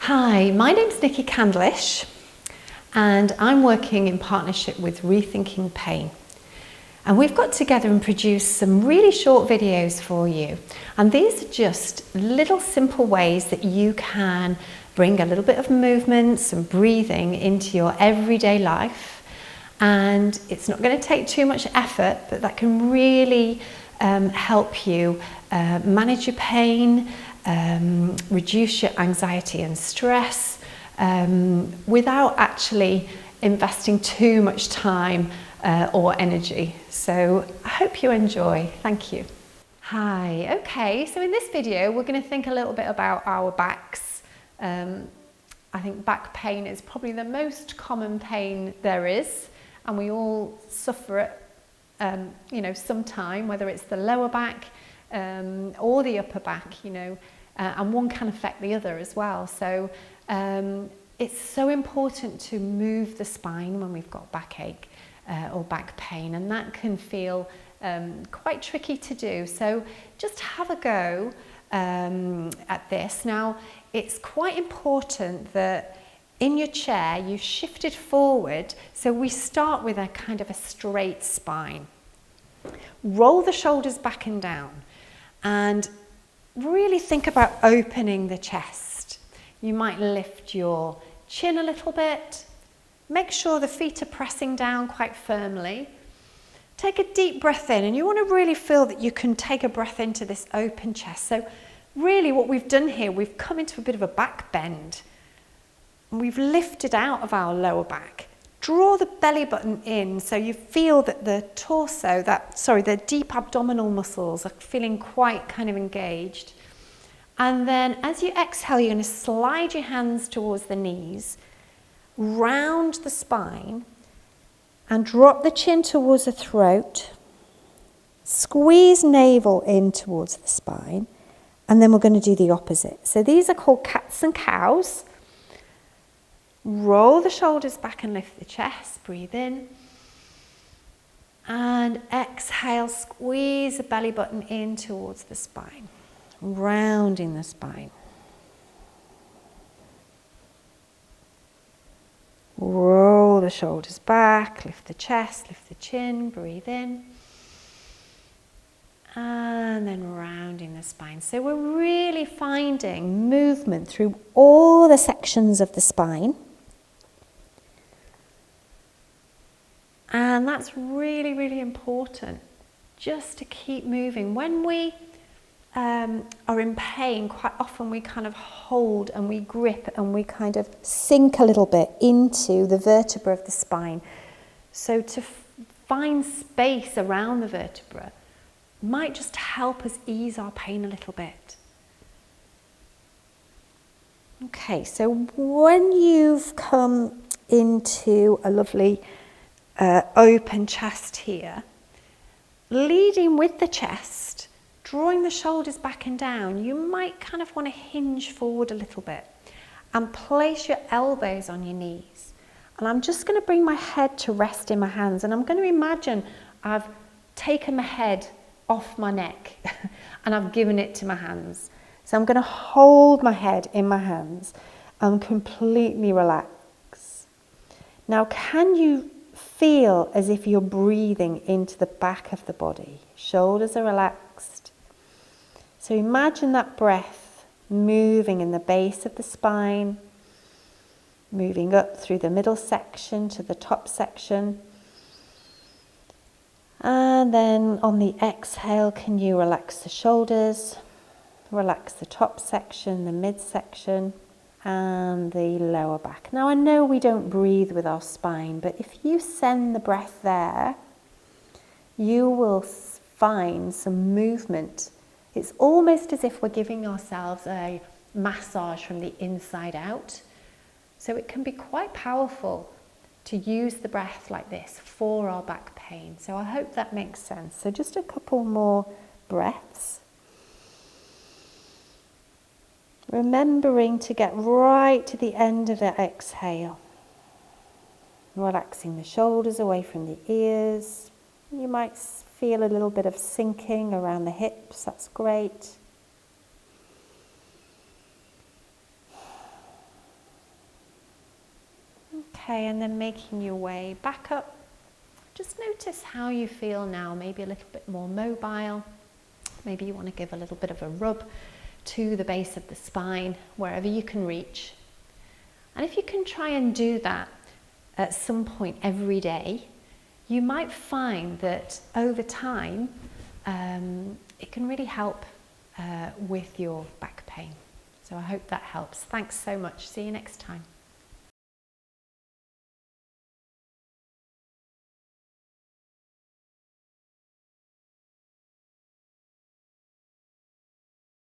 Hi, my name's Nikki Candlish and I'm working in partnership with Rethinking Pain. And we've got together and produced some really short videos for you. And these are just little simple ways that you can bring a little bit of movement, some breathing into your everyday life. And it's not going to take too much effort, but that can really help you manage your pain, reduce your anxiety and stress without actually investing too much time or energy. So I hope you enjoy. Thank you. Hi, okay, so in this video we're going to think a little bit about our backs. I think back pain is probably the most common pain there is, and we all suffer it sometime, whether it's the lower back or the upper back, and one can affect the other as well. So it's so important to move the spine when we've got backache or back pain, and that can feel quite tricky to do. So just have a go at this. Now, it's quite important that in your chair you shift it forward, so we start with a kind of a straight spine. Roll the shoulders back and down and really think about opening the chest. You might lift your chin a little bit. Make sure the feet are pressing down quite firmly. Take a deep breath in, and you want to really feel that you can take a breath into this open chest. So really what we've done here, we've come into a bit of a back bend. We've lifted out of our lower back. Draw the belly button in so you feel that the torso, the deep abdominal muscles are feeling quite kind of engaged. And then as you exhale, you're going to slide your hands towards the knees, round the spine, and drop the chin towards the throat. Squeeze navel in towards the spine, and then we're going to do the opposite. So these are called cats and cows. Roll the shoulders back and lift the chest. Breathe in. And exhale, squeeze the belly button in towards the spine, rounding the spine. Roll the shoulders back, lift the chest, lift the chin, breathe in. And then rounding the spine. So we're really finding movement through all the sections of the spine. And that's really, really important, just to keep moving. When we are in pain, quite often we kind of hold and we grip and we kind of sink a little bit into the vertebra of the spine. So to find space around the vertebra might just help us ease our pain a little bit. Okay, so when you've come into a lovely open chest here, leading with the chest, drawing the shoulders back and down, you might kind of want to hinge forward a little bit and place your elbows on your knees. And I'm just going to bring my head to rest in my hands, and I'm going to imagine I've taken my head off my neck and I've given it to my hands. So I'm going to hold my head in my hands and completely relax. Now, can you feel as if you're breathing into the back of the body? Shoulders are relaxed. So imagine that breath moving in the base of the spine, moving up through the middle section to the top section. And then on the exhale, can you relax the shoulders, relax the top section, the midsection, and the lower back. Now, I know we don't breathe with our spine, but if you send the breath there, you will find some movement. It's almost as if we're giving ourselves a massage from the inside out. So it can be quite powerful to use the breath like this for our back pain. So I hope that makes sense. So just a couple more breaths. Remembering to get right to the end of the exhale. Relaxing the shoulders away from the ears. You might feel a little bit of sinking around the hips. That's great. Okay, and then making your way back up. Just notice how you feel now, maybe a little bit more mobile. Maybe you want to give a little bit of a rub to the base of the spine, wherever you can reach. And if you can try and do that at some point every day, you might find that over time it can really help with your back pain. So I hope that helps. Thanks so much. See you next time.